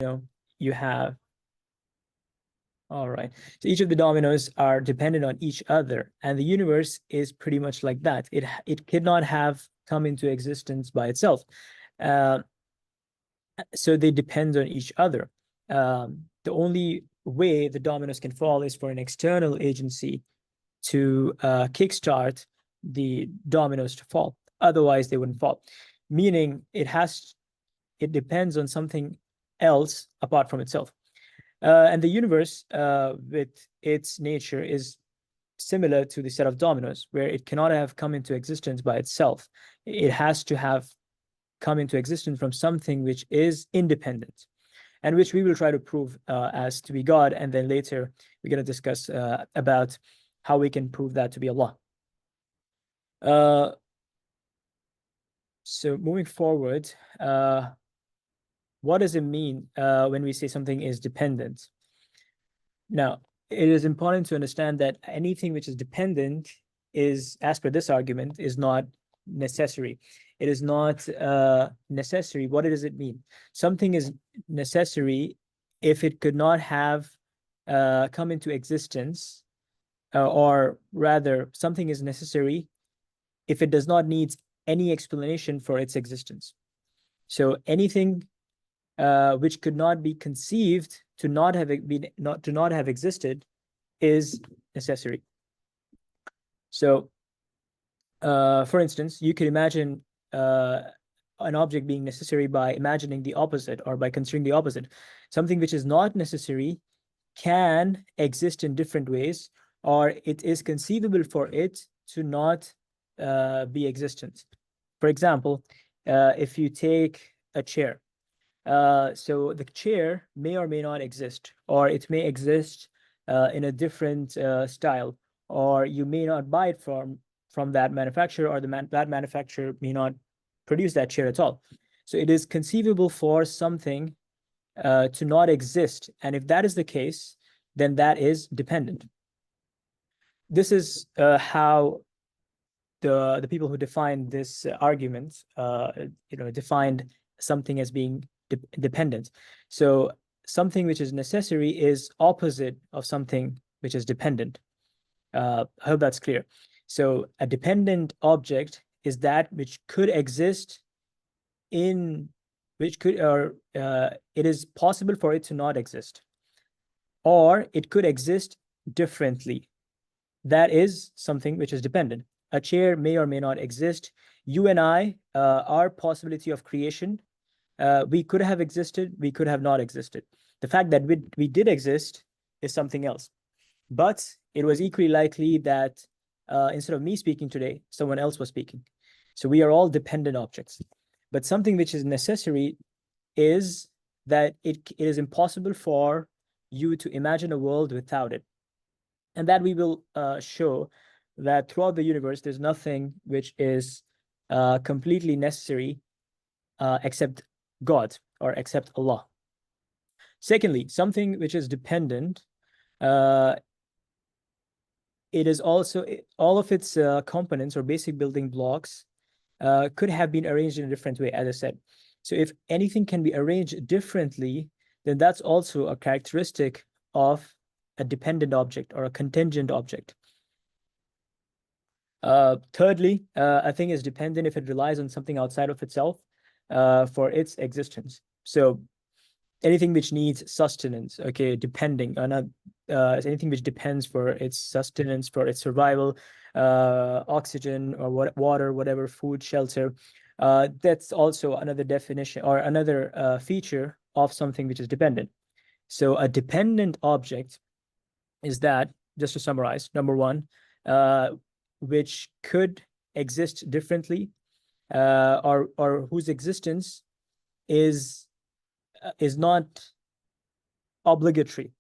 domino you have. All right. So each of the dominoes are dependent on each other, and the universe is pretty much like that. It cannot have come into existence by itself. So they depend on each other. The only way the dominoes can fall is for an external agency to kickstart the dominoes to fall. Otherwise, they wouldn't fall. Meaning it depends on something else apart from itself. And the universe, with its nature, is similar to the set of dominoes, where it cannot have come into existence by itself. It has to have come into existence from something which is independent, and which we will try to prove as to be God. And then later, we're going to discuss about how we can prove that to be Allah. So moving forward, what does it mean when we say something is dependent? Now, it is important to understand that anything which is dependent is, as per this argument, is not necessary. It is not necessary. What does it mean? Something is necessary if it could not have come into existence, or rather, something is necessary if it does not need any explanation for its existence. So anything which could not be conceived to not have existed is necessary. So, for instance, you could imagine an object being necessary by imagining the opposite, or by considering the opposite. Something which is not necessary can exist in different ways, or it is conceivable for it to not be existent. For example, if you take a chair, so the chair may or may not exist, or it may exist in a different style, or you may not buy it from that manufacturer, or that manufacturer may not produce that chair at all. So it is conceivable for something to not exist, and if that is the case, then that is dependent. This is how the people who defined this argument, defined something as being dependent. So something which is necessary is opposite of something which is dependent. I hope that's clear. So a dependent object is that which could exist it is possible for it to not exist, or it could exist differently. That is something which is dependent. A chair may or may not exist. You and I, our possibility of creation, we could have existed, we could have not existed. The fact that we did exist is something else. But it was equally likely that instead of me speaking today, someone else was speaking. So we are all dependent objects. But something which is necessary is that it is impossible for you to imagine a world without it. And that we will show that throughout the universe, there's nothing which is completely necessary except God, or except Allah. Secondly, something which is dependent, it is also, all of its components or basic building blocks could have been arranged in a different way, as I said. So if anything can be arranged differently, then that's also a characteristic of a dependent object or a contingent object. Thirdly, a thing is dependent if it relies on something outside of itself for its existence. So anything which needs sustenance, okay, depending on anything which depends for its sustenance, for its survival, oxygen or water, whatever, food, shelter, that's also another definition or another feature of something which is dependent. So a dependent object is that, just to summarize, number one, which could exist differently, or whose existence is not obligatory.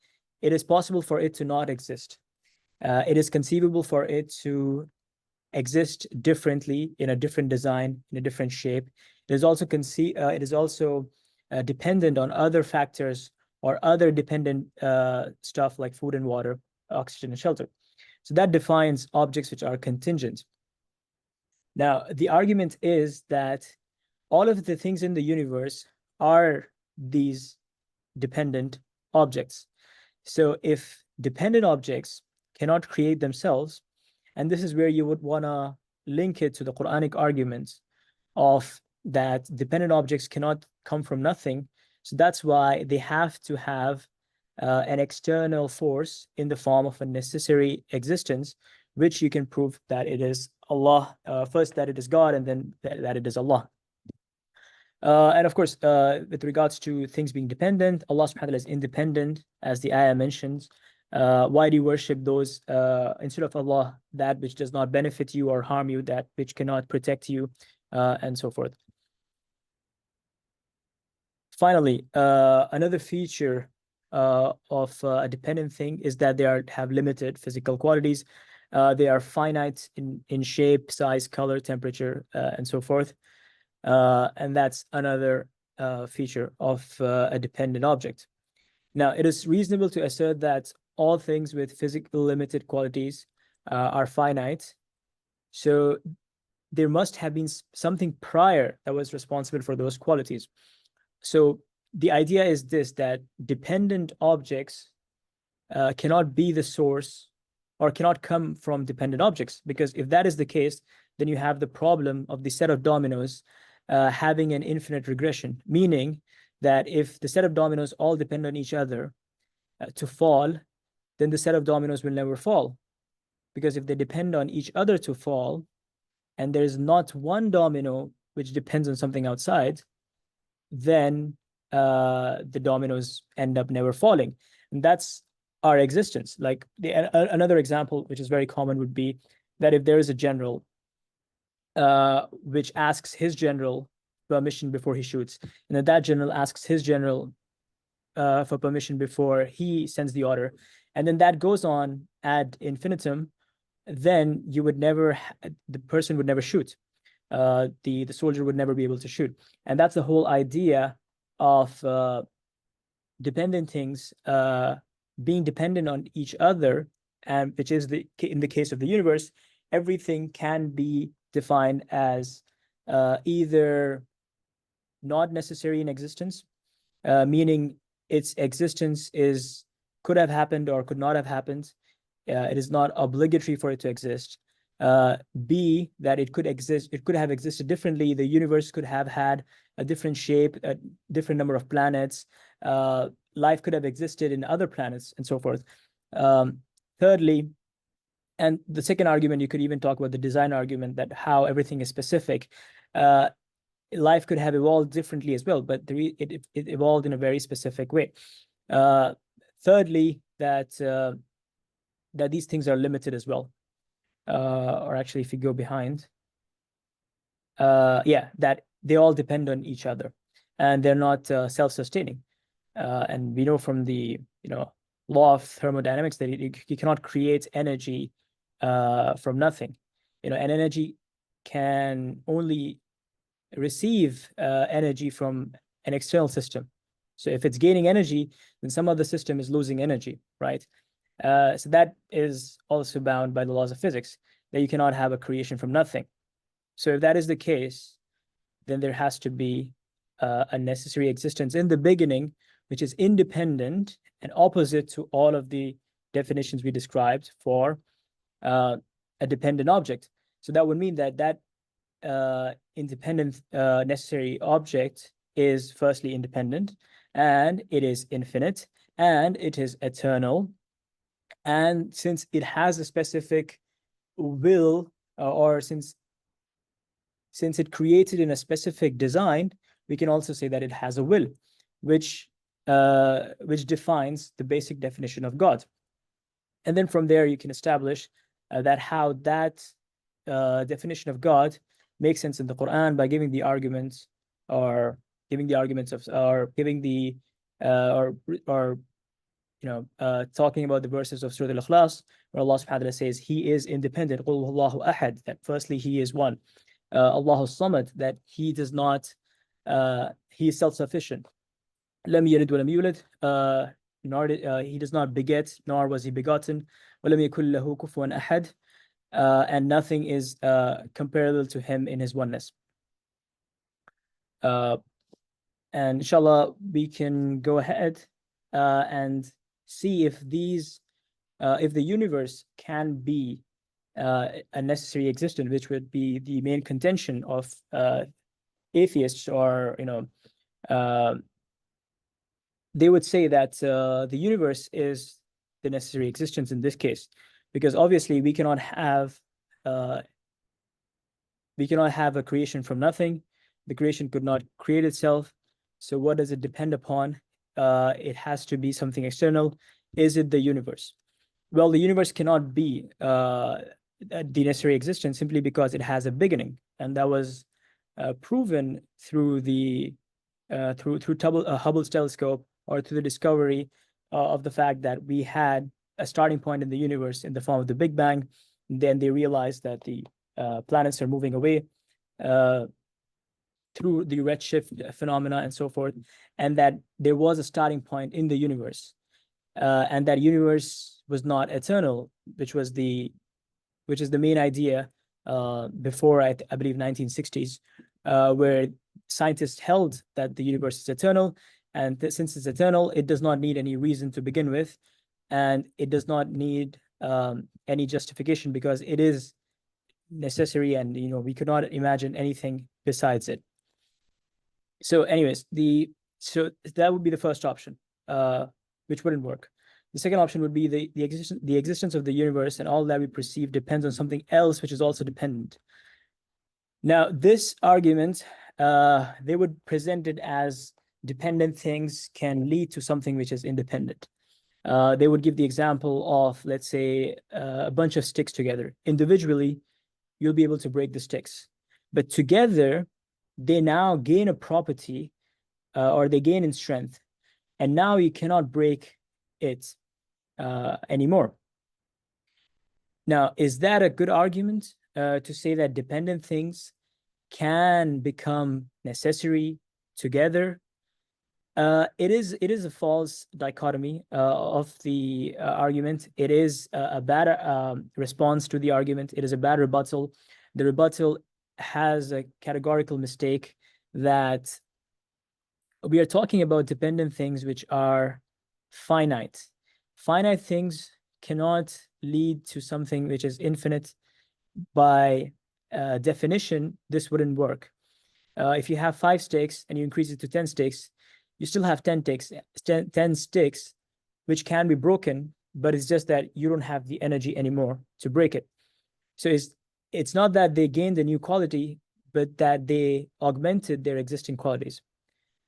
It is possible for it to not exist. It is conceivable for it to exist differently, in a different design, in a different shape. It is also dependent on other factors or other dependent stuff like food and water, oxygen and shelter. So that defines objects which are contingent. Now, the argument is that all of the things in the universe are these dependent objects. So if dependent objects cannot create themselves, and this is where you would want to link it to the Quranic arguments of that dependent objects cannot come from nothing. So that's why they have to have an external force in the form of a necessary existence, which you can prove that it is Allah, first that it is God, and then that it is Allah. And of course, with regards to things being dependent, Allah subhanahu wa ta'ala is independent, as the ayah mentions. Why do you worship those instead of Allah, that which does not benefit you or harm you, that which cannot protect you, and so forth. Finally, another feature of a dependent thing is that they have limited physical qualities. They are finite in shape, size, color, temperature, and so forth. And that's another feature of a dependent object. Now, it is reasonable to assert that all things with physical limited qualities are finite. So there must have been something prior that was responsible for those qualities. So the idea is this, that dependent objects cannot be the source or cannot come from dependent objects, because if that is the case, then you have the problem of the set of dominoes having an infinite regression, meaning that if the set of dominoes all depend on each other to fall, then the set of dominoes will never fall. Because if they depend on each other to fall, and there is not one domino which depends on something outside, then the dominoes end up never falling. And that's our existence. Like another example, which is very common, would be that if there is a general which asks his general permission before he shoots, and then that general asks his general for permission before he sends the order, and then that goes on ad infinitum, then you would never, the person would never shoot. The soldier would never be able to shoot. And that's the whole idea of dependent things being dependent on each other, and which is in the case of the universe, everything can be defined as either not necessary in existence, meaning its existence could have happened or could not have happened. It is not obligatory for it to exist. B, that it could exist, it could have existed differently. The universe could have had a different shape, a different number of planets. Life could have existed in other planets, and so forth. Thirdly, and the second argument, you could even talk about the design argument, that how everything is specific. Life could have evolved differently as well, but it evolved in a very specific way. Thirdly, that these things are limited as well. Or actually, if you go behind, that they all depend on each other, and they're not self-sustaining. And we know from the law of thermodynamics that you cannot create energy from nothing. An energy can only receive energy from an external system. So if it's gaining energy, then some other system is losing energy, right? So that is also bound by the laws of physics, that you cannot have a creation from nothing. So if that is the case, then there has to be a necessary existence in the beginning, which is independent and opposite to all of the definitions we described for a dependent object. So that would mean that independent necessary object is firstly independent, and it is infinite, and it is eternal. And since it has a specific will, or since it created in a specific design, we can also say that it has a will, which defines the basic definition of God. And then from there, you can establish that how that definition of God makes sense in the Quran by giving the arguments, or giving the arguments of, or giving the talking about the verses of Surah Al-Ikhlas, where Allah subhanahu wa ta'ala says He is independent. Qul Allahu ahad, that firstly He is one. Allahu samad, that He does not, He is self-sufficient. Lam yalid wa lam yulad, nor He does not beget, nor was He begotten. Wa lam yakul lahu kufuwan ahad, and nothing is comparable to Him in His oneness. And inshallah, we can go ahead and see if if the universe can be a necessary existence, which would be the main contention of atheists, or they would say that the universe is the necessary existence in this case, because obviously we cannot have a creation from nothing. The creation could not create itself. So what does it depend upon? It has to be something external. Is it the universe? Well, the universe cannot be the necessary existence simply because it has a beginning, and that was proven through the through Hubble's telescope, or through the discovery of the fact that we had a starting point in the universe in the form of the Big Bang. And then they realized that the planets are moving away through the redshift phenomena and so forth, and that there was a starting point in the universe, and that universe was not eternal, which is the main idea before I believe 1960s, where scientists held that the universe is eternal, and since it's eternal, it does not need any reason to begin with, and it does not need any justification, because it is necessary, and we could not imagine anything besides it. So anyways, so that would be the first option, which wouldn't work. The second option would be the existence of the universe, and all that we perceive depends on something else which is also dependent. Now, this argument, they would present it as dependent things can lead to something which is independent. They would give the example of, let's say, a bunch of sticks together. Individually, you'll be able to break the sticks, but together, they now gain a property, or they gain in strength, and now you cannot break it anymore. Now, is that a good argument to say that dependent things can become necessary together? It is a false dichotomy of the argument. It is a bad response to the argument. It is a bad rebuttal. The rebuttal has a categorical mistake, that we are talking about dependent things which are finite. Finite things cannot lead to something which is infinite. By definition, this wouldn't work. If you have 5 sticks and you increase it to 10 sticks, you still have 10 sticks, which can be broken, but it's just that you don't have the energy anymore to break it. So it's not that they gained a new quality, but that they augmented their existing qualities.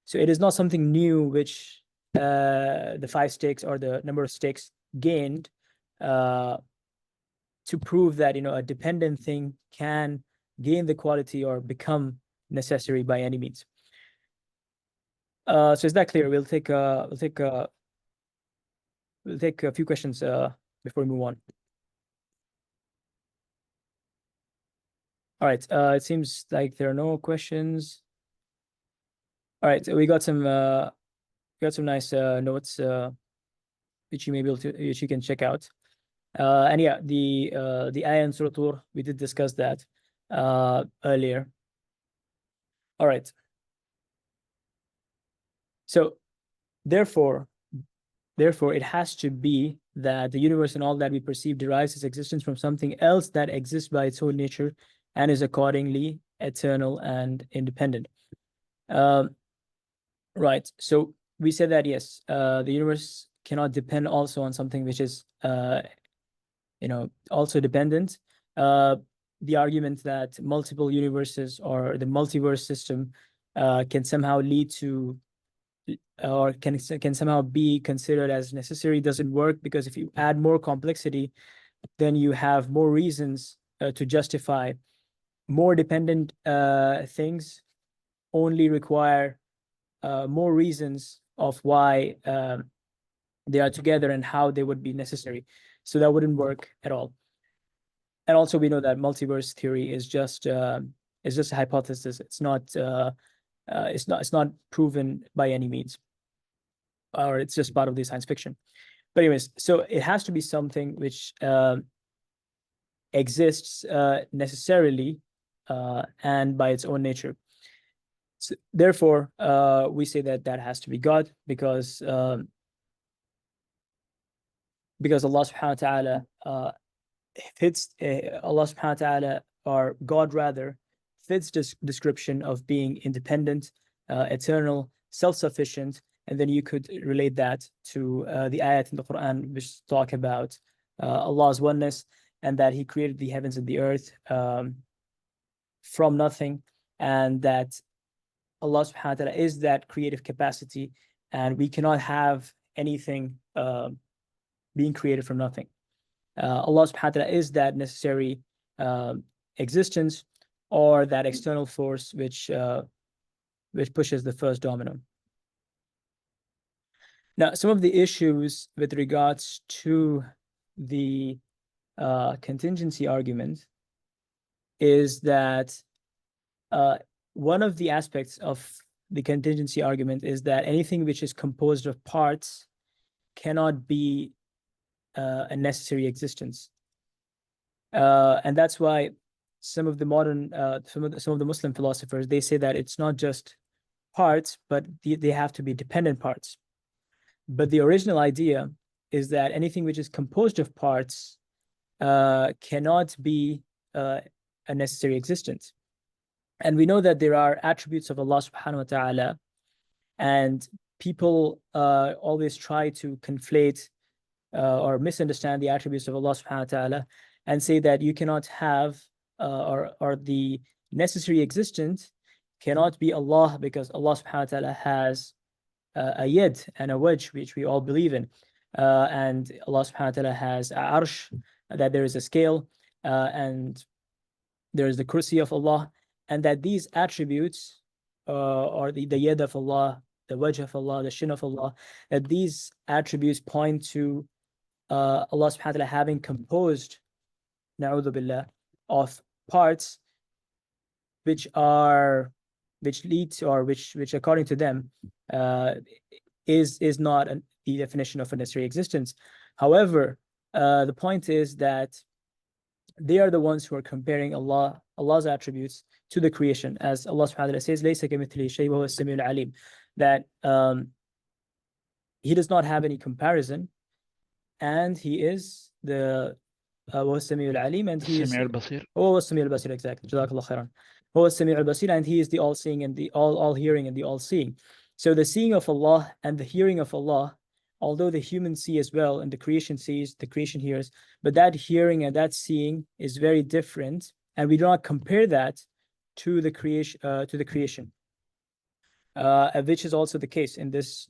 So it is not something new which the 5 sticks or the number of sticks gained to prove that a dependent thing can gain the quality or become necessary by any means. So is that clear? We'll take a few questions before we move on. All right. It seems like there are no questions. All right. We got some nice notes which you can check out. And yeah, the ayah in Surah Tur, we did discuss that earlier. All right. So therefore, it has to be that the universe and all that we perceive derives its existence from something else that exists by its own nature and is accordingly eternal and independent. Right. So we said that, yes, the universe cannot depend also on something which is also dependent. The argument that multiple universes or the multiverse system can somehow lead to, or can somehow be considered as necessary doesn't work, because if you add more complexity, then you have more reasons to justify more dependent things only require more reasons of why they are together and how they would be necessary. So that wouldn't work at all. And also, we know that multiverse theory is just a hypothesis. It's not proven by any means, or it's just part of the science fiction. But anyways, so it has to be something which exists necessarily and by its own nature. So therefore, we say that that has to be God, because Allah subhanahu wa ta'ala fits Allah subhanahu wa ta'ala, or God rather, fits this description of being independent, eternal, self-sufficient. And then you could relate that to the ayat in the Quran which talk about Allah's oneness, and that He created the heavens and the earth from nothing, and that Allah subhanahu wa ta'ala is that creative capacity, and we cannot have anything being created from nothing. Allah subhanahu wa ta'ala is that necessary existence, or that external force which pushes the first domino. Now, some of the issues with regards to the contingency argument is that one of the aspects of the contingency argument is that anything which is composed of parts cannot be a necessary existence, and that's why some of the modern some of the Muslim philosophers, they say that it's not just parts, but they have to be dependent parts. But the original idea is that anything which is composed of parts cannot be a necessary existence. And we know that there are attributes of Allah subhanahu wa ta'ala, and people always try to conflate or misunderstand the attributes of Allah subhanahu wa ta'ala, and say that you cannot have or the necessary existence cannot be Allah, because Allah subhanahu wa ta'ala has a yad and a wajh, which we all believe in, and Allah subhanahu wa ta'ala has a arsh, that there is a scale, and there is the kursi of Allah, and that these attributes, or the yad of Allah, the wajh of Allah, the shin of Allah, that these attributes point to Allah subhanahu wa ta'ala having composed, na'udhu billah, of parts which lead to, or which according to them is not the definition of a necessary existence. However, the point is that they are the ones who are comparing Allah's attributes to the creation, as Allah subhanahu wa ta'ala says, "Laysa kamithlihi shay'un wa huwa as-sami'ul 'alim," that He does not have any comparison, and He is the وهو السميع العليم, and He is السميع البصير. هو السميع البصير, exactly. جزاك الله خيرا. هو السميع البصير, and He is the all-seeing and the all-hearing and the all-seeing. So the seeing of Allah and the hearing of Allah, although the humans see as well, and the creation sees, the creation hears, but that hearing and that seeing is very different, and we do not compare that to the creation, which is also the case in this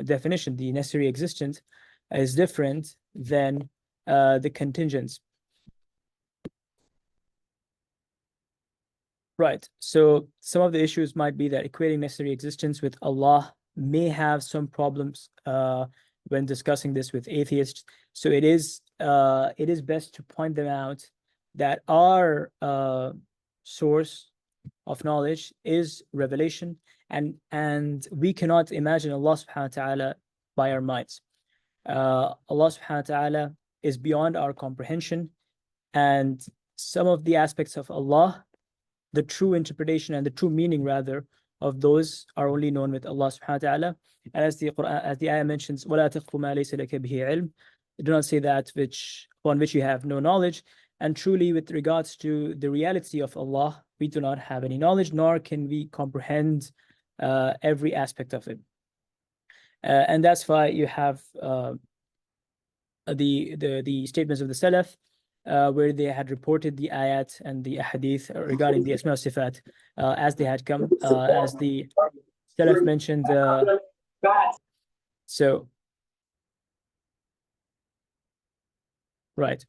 definition. The necessary existence is different than the contingents. Right. So some of the issues might be that equating necessary existence with Allah may have some problems when discussing this with atheists. So it is best to point them out that our source of knowledge is revelation, and we cannot imagine Allah subhanahu wa ta'ala by our minds. Allah subhanahu wa ta'ala is beyond our comprehension, and some of the aspects of Allah, the true interpretation and the true meaning rather of those, are only known with Allah subhanahu wa ta'ala. And as the Quran, as the ayah mentions, وَلَا تَقْفُ مَا لَيْسَ لَكَ بِهِ عِلْمٍ, do not say that upon which you have no knowledge. And truly, with regards to the reality of Allah, we do not have any knowledge, nor can we comprehend every aspect of it. And that's why you have the statements of the Salaf, where they had reported the ayat and the ahadith regarding the Asma Sifat as they had come, as the Salaf mentioned. So, right.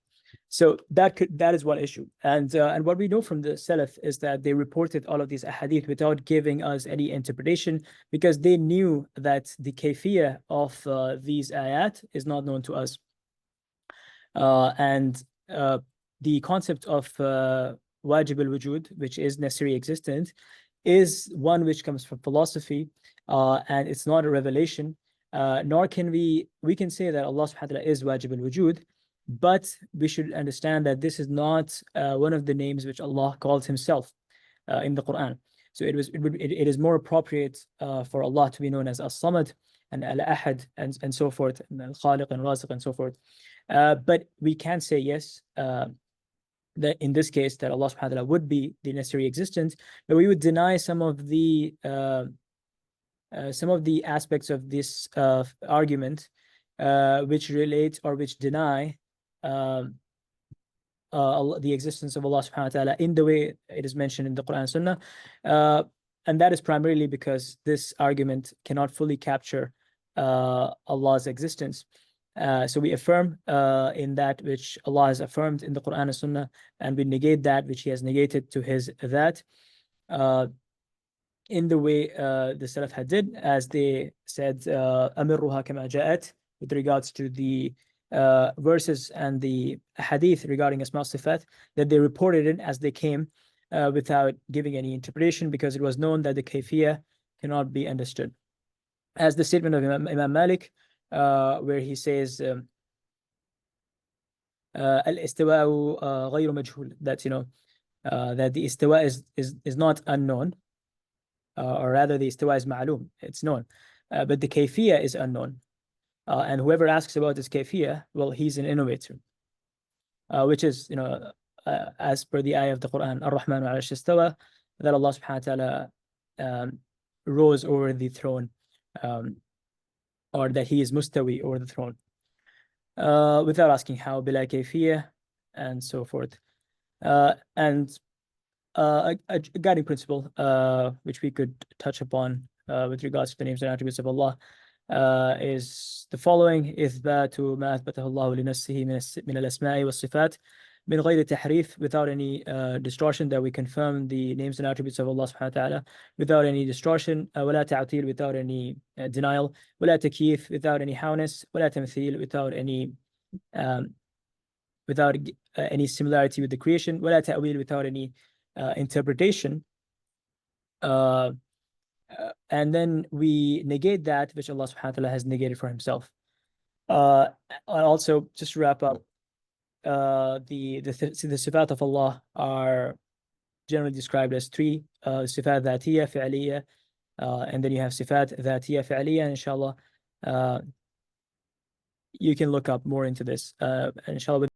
So that is one issue, and what we know from the Salaf is that they reported all of these ahadith without giving us any interpretation, because they knew that the kayfiyah of these ayat is not known to us, and the concept of wajib al-wujud, which is necessary existence, is one which comes from philosophy, and it's not a revelation, nor can we can say that Allah subhanahu wa ta'ala is wajib al-wujud, but we should understand that this is not one of the names which Allah calls Himself in the Quran. So it is more appropriate for Allah to be known as As-Samad and Al-Ahad and so forth, and Al-Khaliq and Raziq and so forth. But we can say yes, that in this case that Allah subhanahu wa ta'ala would be the necessary existence, but we would deny some of the aspects of this argument which relate or which deny the existence of Allah subhanahu wa ta'ala in the way it is mentioned in the Quran and Sunnah. And that is primarily because this argument cannot fully capture Allah's existence. So we affirm in that which Allah has affirmed in the Quran and Sunnah, and we negate that which He has negated to His that, in the way the Salaf had did, as they said, أَمِرُّهَا كَمَا جَاءَتْ, with regards to the verses and the hadith regarding Asma Sifat, that they reported it as they came without giving any interpretation, because it was known that the kayfiyah cannot be understood. As the statement of Imam Malik, where he says, al-istiwa'u ghayru majhul, that that the istiwa is not unknown, or rather the istiwa is ma'lum, it's known, but the kayfiyah is unknown. And whoever asks about this kayfiyah, well, he's an innovator, which is, as per the ayah of the Quran, Ar-Rahmanu ala istawa, that Allah subhanahu wa ta'ala rose over the throne, or that He is mustawi over the throne, without asking how, bila kayfiyah, and so forth. And a guiding principle which we could touch upon with regards to the names and attributes of Allah is the following: إثبات ما أثبته الله لنفسه من الأسماء والصفات من غير تحريف, without any distortion, that we confirm the names and attributes of Allah subhanahu wa ta'ala without any distortion, ولا تعطيل, without any denial, ولا تكييف, without any howness, ولا تمثيل, without any similarity with the creation, ولا تأويل, without any interpretation. And then we negate that which Allah subhanahu wa ta'ala has negated for Himself. Also, just to wrap up, the sifat of Allah are generally described as three: sifat dhatiyya, fi'liyya, and then you have sifat dhatiyya, fi'liyya. And inshallah, you can look up more into this. Inshallah.